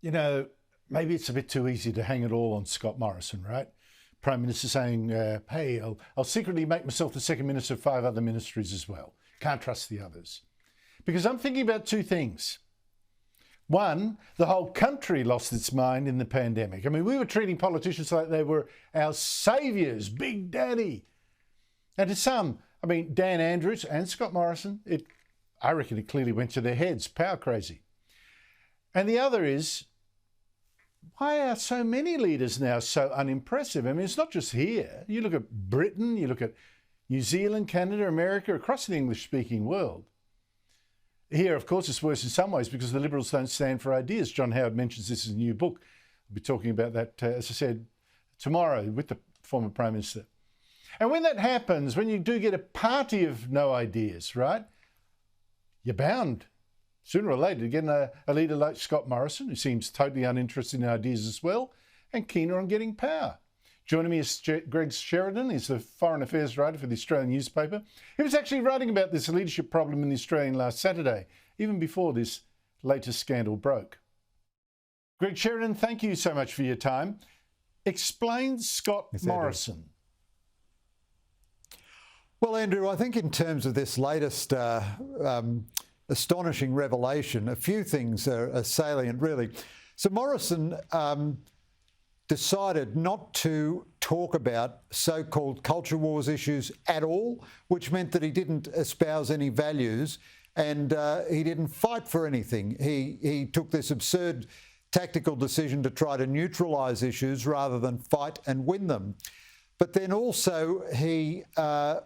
You know, maybe it's a bit too easy to hang it all on Scott Morrison, right? Prime Minister saying, hey, I'll secretly make myself the second minister of 5 other ministries as well. Can't trust the others. Because I'm thinking about 2 things. One, the whole country lost its mind in the pandemic. I mean, we were treating politicians like they were our saviours, Big Daddy. And to some, I mean, Dan Andrews and Scott Morrison, I reckon it clearly went to their heads, power crazy. And the other is, why are so many leaders now so unimpressive? I mean, it's not just here. You look at Britain, you look at New Zealand, Canada, America, across the English-speaking world. Here, of course, it's worse in some ways because the Liberals don't stand for ideas. John Howard mentions this in a new book. We'll be talking about that, as I said, tomorrow with the former Prime Minister. And when that happens, when you do get a party of no ideas, right, you're bound sooner or later to get a leader like Scott Morrison, who seems totally uninterested in ideas as well, and keener on getting power. Joining me is Greg Sheridan. He's the foreign affairs writer for the Australian newspaper. He was actually writing about this leadership problem in the Australian last Saturday, even before this latest scandal broke. Greg Sheridan, thank you so much for your time. Explain Scott Morrison. Well, Andrew, I think in terms of this latest astonishing revelation, a few things are salient, really. So Morrison decided not to talk about so-called culture wars issues at all, which meant that he didn't espouse any values and he didn't fight for anything. He took this absurd tactical decision to try to neutralise issues rather than fight and win them. But then also he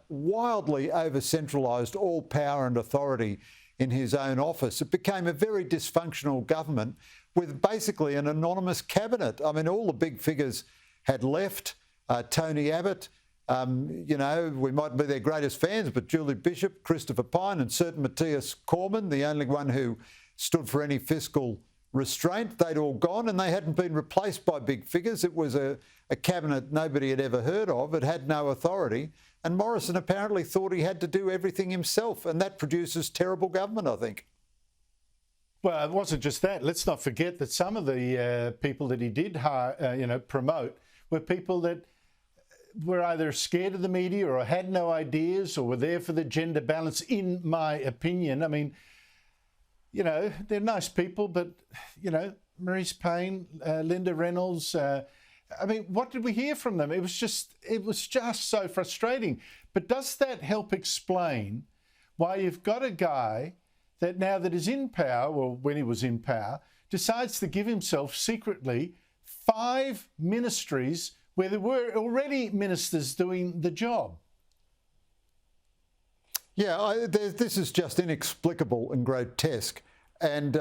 wildly over-centralised all power and authority in his own office. It became a very dysfunctional government with basically an anonymous cabinet. I mean, all the big figures had left. Tony Abbott, you know, we might be their greatest fans, but Julie Bishop, Christopher Pyne and certain Matthias Cormann, the only one who stood for any fiscal restraint, they'd all gone and they hadn't been replaced by big figures. It was a cabinet nobody had ever heard of. It had no authority. And Morrison apparently thought he had to do everything himself, and that produces terrible government, I think. Well, it wasn't just that. Let's not forget that some of the people that he did promote were people that were either scared of the media or had no ideas or were there for the gender balance, in my opinion. I mean, you know, they're nice people, but, you know, Maurice Payne, Linda Reynolds, I mean, what did we hear from them? It was just so frustrating. But does that help explain why you've got a guy that now that is in power, or when he was in power, decides to give himself secretly 5 ministries where there were already ministers doing the job? Yeah, this is just inexplicable and grotesque. And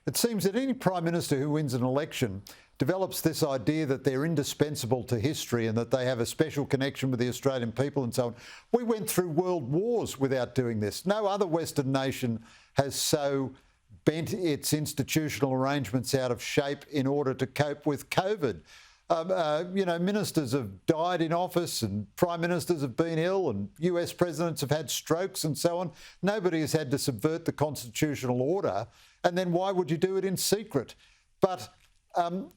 it seems that any Prime Minister who wins an election develops this idea that they're indispensable to history and that they have a special connection with the Australian people and so on. We went through world wars without doing this. No other Western nation has so bent its institutional arrangements out of shape in order to cope with COVID. You know, ministers have died in office and prime ministers have been ill and US presidents have had strokes and so on. Nobody has had to subvert the constitutional order. And then why would you do it in secret? But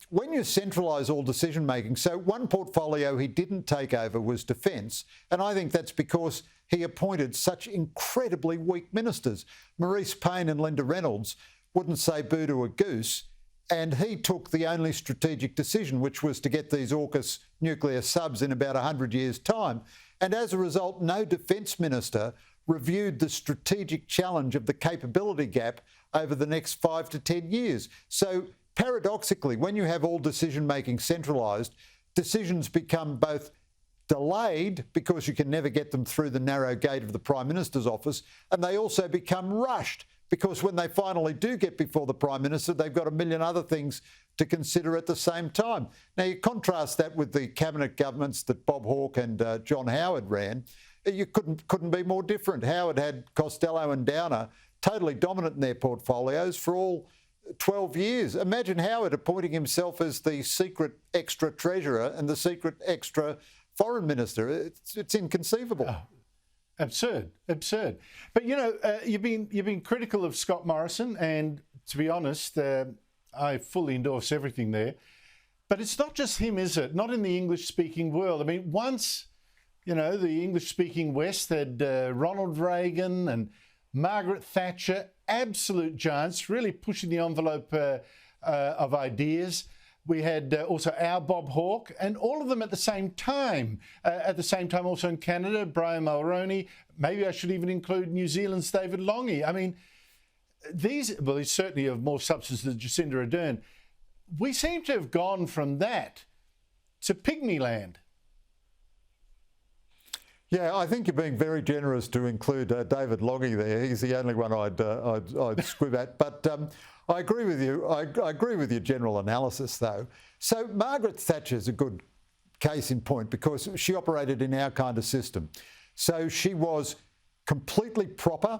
when you centralise all decision-making, so one portfolio he didn't take over was defence, and I think that's because he appointed such incredibly weak ministers. Maurice Payne and Linda Reynolds wouldn't say boo to a goose, and he took the only strategic decision, which was to get these AUKUS nuclear subs in about 100 years' time. And as a result, no defence minister reviewed the strategic challenge of the capability gap over the next 5 to 10 years. So paradoxically, when you have all decision-making centralised, decisions become both delayed because you can never get them through the narrow gate of the Prime Minister's office, and they also become rushed because when they finally do get before the Prime Minister, they've got a million other things to consider at the same time. Now, you contrast that with the cabinet governments that Bob Hawke and John Howard ran. You couldn't be more different. Howard had Costello and Downer totally dominant in their portfolios for all 12 years. Imagine Howard appointing himself as the secret extra treasurer and the secret extra foreign minister. It's inconceivable. Oh, absurd. But you know, you've been critical of Scott Morrison, and to be honest, I fully endorse everything there. But it's not just him, is it? Not in the English-speaking world. I mean, once, you know, the English-speaking West had Ronald Reagan and Margaret Thatcher, absolute giants, really pushing the envelope of ideas. We had also our Bob Hawke, and all of them at the same time. At the same time, also in Canada, Brian Mulroney. Maybe I should even include New Zealand's David Lange. I mean, he's certainly of more substance than Jacinda Ardern. We seem to have gone from that to pygmy land. Yeah, I think you're being very generous to include David Lange there. He's the only one I'd squib at. But I agree with you. I agree with your general analysis, though. So Margaret Thatcher's a good case in point because she operated in our kind of system. So she was completely proper.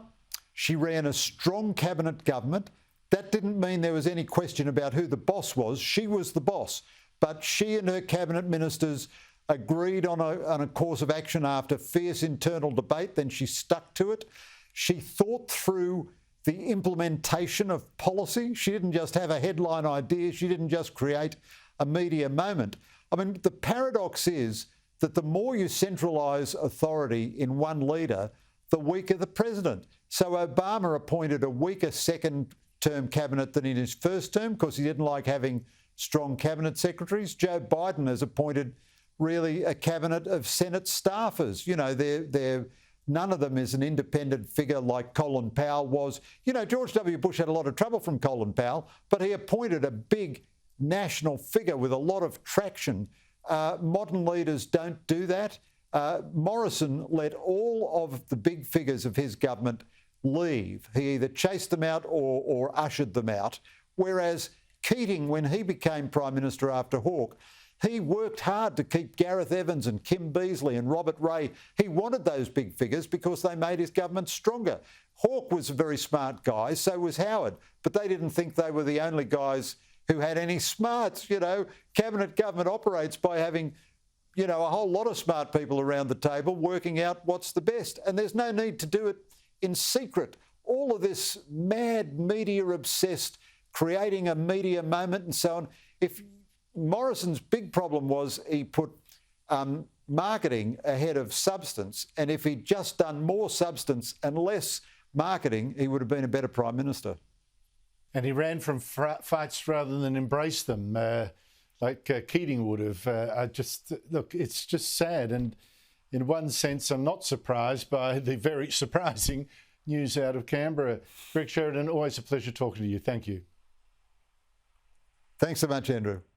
She ran a strong cabinet government. That didn't mean there was any question about who the boss was. She was the boss. But she and her cabinet ministers agreed on a course of action after fierce internal debate. Then she stuck to it. She thought through the implementation of policy. She didn't just have a headline idea. She didn't just create a media moment. I mean, the paradox is that the more you centralise authority in one leader, the weaker the president. So Obama appointed a weaker second-term cabinet than in his first term because he didn't like having strong cabinet secretaries. Joe Biden has appointed really a cabinet of Senate staffers. You know, none of them is an independent figure like Colin Powell was. You know, George W. Bush had a lot of trouble from Colin Powell, but he appointed a big national figure with a lot of traction. Modern leaders don't do that. Morrison let all of the big figures of his government leave. He either chased them out or ushered them out. Whereas Keating, when he became Prime Minister after Hawke, he worked hard to keep Gareth Evans and Kim Beazley and Robert Ray. He wanted those big figures because they made his government stronger. Hawke was a very smart guy, so was Howard, but they didn't think they were the only guys who had any smarts. You know, cabinet government operates by having, you know, a whole lot of smart people around the table working out what's the best. And there's no need to do it in secret. All of this mad media-obsessed, creating a media moment and so on. If Morrison's big problem was he put marketing ahead of substance, and if he'd just done more substance and less marketing, he would have been a better Prime Minister. And he ran from fights rather than embrace them, like Keating would have. Look, it's just sad. And in one sense, I'm not surprised by the very surprising news out of Canberra. Greg Sheridan, always a pleasure talking to you. Thank you. Thanks so much, Andrew.